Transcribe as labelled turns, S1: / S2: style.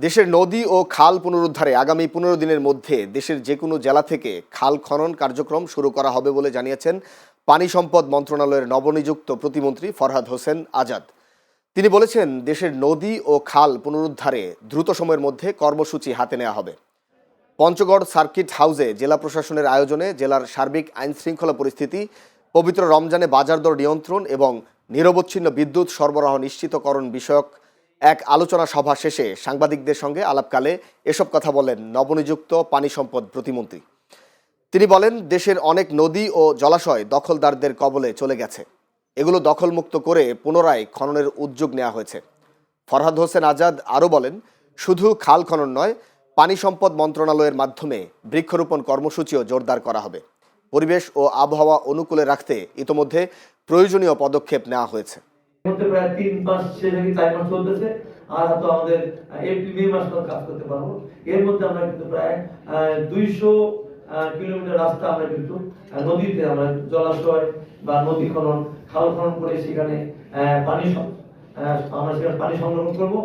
S1: দেশের নদী ও খাল পুনরুদ্ধারে আগামী ১৫ দিনের মধ্যে দেশের যে কোনো জেলা থেকে খাল খনন কার্যক্রম শুরু করা হবে বলে জানিয়েছেন পানি সম্পদ মন্ত্রণালয়ের নবনিযুক্ত প্রতিমন্ত্রী ফরহাদ হোসেন আজাদ। তিনি বলেছেন, দেশের নদী ও খাল পুনরুদ্ধারে দ্রুত সময়ের মধ্যে কর্মসূচি হাতে নেওয়া হবে। পঞ্চগড় সার্কিট হাউসে জেলা প্রশাসনের আয়োজনে জেলার সার্বিক আইনশৃঙ্খলা পরিস্থিতি, পবিত্র রমজানে বাজার দর নিয়ন্ত্রণ এবং নিরবচ্ছিন্ন বিদ্যুৎ সরবরাহ নিশ্চিতকরণ বিষয়ক এক আলোচনা সভা শেষে সাংবাদিকদের সঙ্গে আলাপকালে এসব কথা বলেন নবনিযুক্ত পানি সম্পদ প্রতিমন্ত্রী। তিনি বলেন, দেশের অনেক নদী ও জলাশয় দখলদারদের কবলে চলে গেছে। এগুলো দখলমুক্ত করে পুনরায় খননের উদ্যোগ নেওয়া হয়েছে। ফরহাদ হোসেন আজাদ আরও বলেন, শুধু খাল খনন নয়, পানি সম্পদ মন্ত্রণালয়ের মাধ্যমে বৃক্ষরোপণ কর্মসূচিও জোরদার করা হবে। পরিবেশ ও আবহাওয়া অনুকূলে রাখতে ইতোমধ্যে প্রয়োজনীয় পদক্ষেপ নেওয়া হয়েছে।
S2: প্রায় 3 মাস থেকে 4 মাস চলতেছে, আর তো আমাদের এপ্রিল মে মাস পর্যন্ত কাজ করতে পারবো। এর মধ্যে আমরা কিন্তু প্রায় 200 কিলোমিটার রাস্তা আমরা কিন্তু নদীতে আমরা জলাশয় বা নদী খনন, খাল খনন করে সেখানে আমরা সেখানে পানি সংরক্ষণ করবো।